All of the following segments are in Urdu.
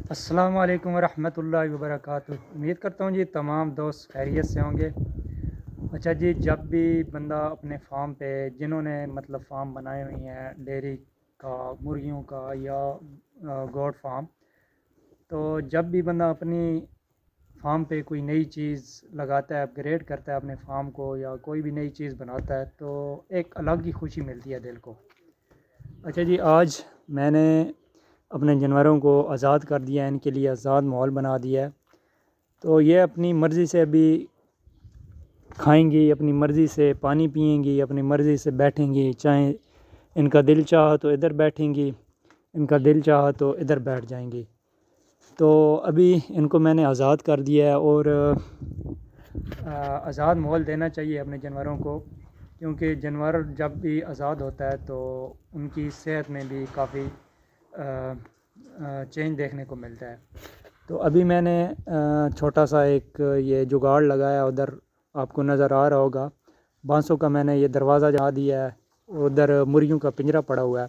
السلام علیکم ورحمۃ اللہ وبرکاتہ۔ امید کرتا ہوں جی تمام دوست خیریت سے ہوں گے۔ اچھا جی، جب بھی بندہ اپنے فارم پہ جنہوں نے فارم بنائے ہوئی ہیں ڈیری کا، مرغیوں کا یا گوٹ فارم، تو جب بھی بندہ اپنی فارم پہ کوئی نئی چیز لگاتا ہے، اپ گریڈ کرتا ہے اپنے فارم کو، یا کوئی بھی نئی چیز بناتا ہے، تو ایک الگ ہی خوشی ملتی ہے دل کو۔ اچھا جی، آج میں نے اپنے جانوروں کو آزاد کر دیا ہے، ان کے لیے آزاد ماحول بنا دیا ہے، تو یہ اپنی مرضی سے ابھی کھائیں گی، اپنی مرضی سے پانی پئیں گی، اپنی مرضی سے بیٹھیں گی، چاہے ان کا دل چاہا تو ادھر بیٹھیں گی، ان کا دل چاہا تو ادھر بیٹھ جائیں گی۔ تو ابھی ان کو میں نے آزاد کر دیا ہے، اور آزاد ماحول دینا چاہیے اپنے جانوروں کو، کیونکہ جانور جب بھی آزاد ہوتا ہے تو ان کی صحت میں بھی کافی چینج دیکھنے کو ملتا ہے۔ تو ابھی میں نے چھوٹا سا ایک یہ جگاڑ لگایا، ادھر آپ کو نظر آ رہا ہوگا، بانسوں کا میں نے یہ دروازہ جا دیا ہے، ادھر مرغیوں کا پنجرا پڑا ہوا ہے،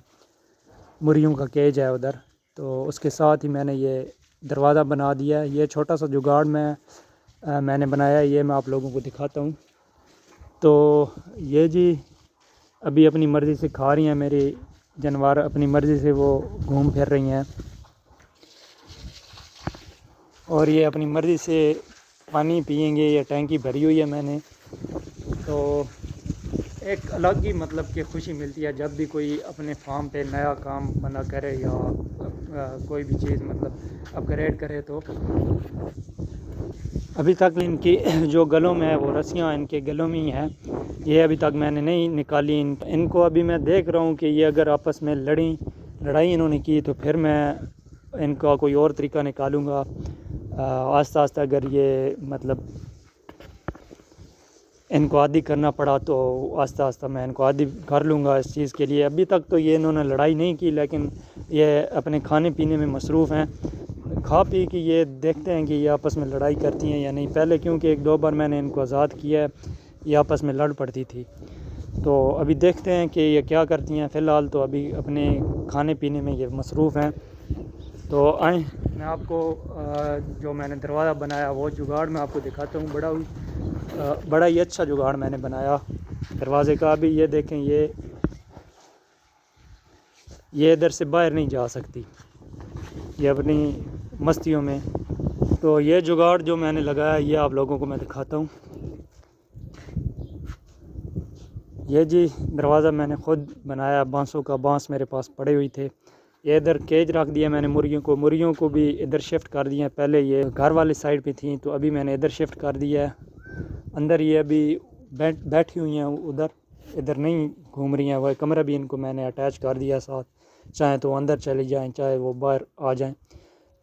مرغیوں کا کیج ہے ادھر، تو اس کے ساتھ ہی میں نے یہ دروازہ بنا دیا ہے۔ یہ چھوٹا سا جگاڑ میں نے بنایا ہے، یہ میں آپ لوگوں کو دکھاتا ہوں۔ تو یہ جی ابھی اپنی مرضی سے کھا رہی ہیں میری جانور، اپنی مرضی سے وہ گھوم پھر رہی ہیں، اور یہ اپنی مرضی سے پانی پئیں گے۔ یہ ٹینکی بھری ہوئی ہے میں نے، تو ایک الگ ہی کہ خوشی ملتی ہے جب بھی کوئی اپنے فارم پہ نیا کام بنا کرے، یا کوئی بھی چیز اپ گریڈ کرے۔ تو ابھی تک ان کی جو گلوں میں ہے وہ رسیاں ان کے گلوں میں ہی ہیں، یہ ابھی تک میں نے نہیں نکالی۔ ان کو ابھی میں دیکھ رہا ہوں کہ یہ اگر آپس میں لڑائی انہوں نے کی، تو پھر میں ان کا کوئی اور طریقہ نکالوں گا۔ آہستہ آہستہ اگر یہ ان کو عادی کرنا پڑا تو آہستہ آہستہ میں ان کو عادی کر لوں گا اس چیز کے لیے۔ ابھی تک تو یہ انہوں نے لڑائی نہیں کی، لیکن یہ اپنے کھانے پینے میں مصروف ہیں، کھا پی کے یہ دیکھتے ہیں کہ یہ آپس میں لڑائی کرتی ہیں یا نہیں۔ پہلے کیونکہ ایک دو بار میں نے ان کو آزاد کیا ہے، یہ آپس میں لڑ پڑتی تھی، تو ابھی دیکھتے ہیں کہ یہ کیا کرتی ہیں۔ فی الحال تو ابھی اپنے کھانے پینے میں یہ مصروف ہیں۔ تو آئیں میں آپ کو جو میں نے دروازہ بنایا وہ جگاڑ میں آپ کو دکھاتا ہوں۔ بڑا ہی اچھا جگاڑ میں نے بنایا دروازے کا۔ ابھی یہ دیکھیں، یہ ادھر سے باہر نہیں جا سکتی، یہ اپنی مستیوں میں۔ تو یہ جگاڑ جو میں نے لگایا، یہ آپ لوگوں کو میں دکھاتا ہوں۔ یہ جی دروازہ میں نے خود بنایا، بانسوں کا، بانس میرے پاس پڑے ہوئی تھے۔ یہ ادھر کیج رکھ دیا میں نے مرغیوں کو بھی ادھر شفٹ کر دیا۔ پہلے یہ گھر والی سائڈ پہ تھیں، تو ابھی میں نے ادھر شفٹ کر دیا ہے۔ اندر یہ ابھی بیٹھی ہوئی ہیں، ادھر نہیں گھوم رہی ہیں۔ وہ کمرہ بھی ان کو میں نے اٹیچ کر دیا ساتھ، چاہے تو اندر چلی جائیں، چاہے وہ باہر آ جائیں۔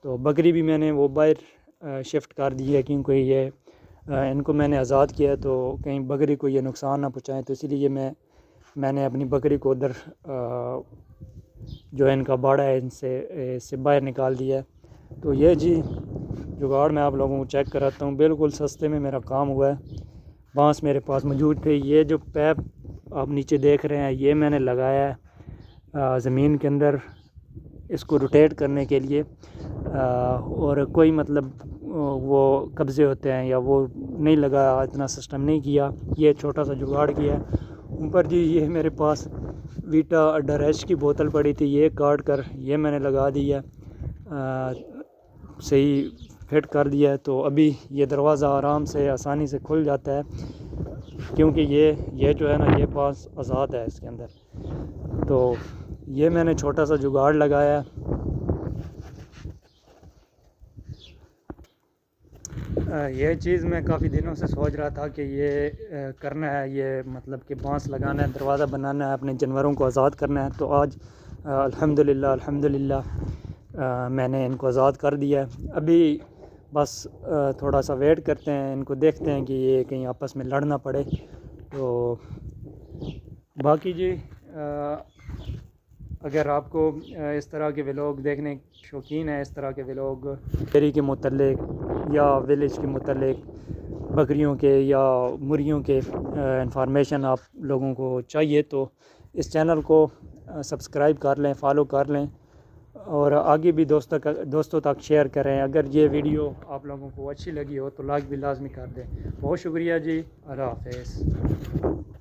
تو بکری بھی میں نے وہ باہر شفٹ کر دی ہے، کیونکہ یہ ان کو میں نے آزاد کیا، تو کہیں بکری کو یہ نقصان نہ پہنچائیں، تو اسی لیے میں نے اپنی بکری کو ادھر جو ان کا باڑا ہے ان سے باہر نکال دیا ہے۔ تو یہ جی جگاڑ میں آپ لوگوں کو چیک کراتا ہوں، بالکل سستے میں میرا کام ہوا ہے۔ بانس میرے پاس موجود تھے۔ یہ جو پیپ آپ نیچے دیکھ رہے ہیں، یہ میں نے لگایا ہے زمین کے اندر، اس کو روٹیٹ کرنے کے لیے، اور کوئی وہ قبضے ہوتے ہیں یا وہ نہیں لگایا، اتنا سسٹم نہیں کیا۔ یہ چھوٹا سا جگاڑ کیا ہے۔ اوپر جی یہ میرے پاس ویٹا ڈریش کی بوتل پڑی تھی، یہ کاٹ کر یہ میں نے لگا دی ہے، صحیح فٹ کر دیا ہے۔ تو ابھی یہ دروازہ آرام سے آسانی سے کھل جاتا ہے، کیونکہ یہ جو ہے نا، یہ پاس آزاد ہے اس کے اندر۔ تو یہ میں نے چھوٹا سا جگاڑ لگایا ہے۔ یہ چیز میں کافی دنوں سے سوچ رہا تھا کہ یہ کرنا ہے، یہ کہ بانس لگانا ہے، دروازہ بنانا ہے، اپنے جانوروں کو آزاد کرنا ہے۔ تو آج الحمدللہ میں نے ان کو آزاد کر دیا ہے۔ ابھی بس تھوڑا سا ویٹ کرتے ہیں، ان کو دیکھتے ہیں کہ یہ کہیں آپس میں لڑ نہ پڑے۔ تو باقی جی اگر آپ کو اس طرح کے ولاگ دیکھنے شوقین ہیں، اس طرح کے ولاگ ڈیری کے متعلق یا ولیج کے متعلق، بکریوں کے یا مرغیوں کے انفارمیشن آپ لوگوں کو چاہیے، تو اس چینل کو سبسکرائب کر لیں، فالو کر لیں، اور آگے بھی دوستوں تک شیئر کریں. اگر یہ ویڈیو آپ لوگوں کو اچھی لگی ہو تو لائک بھی لازمی کر دیں. بہت شکریہ جی. اللہ حافظ.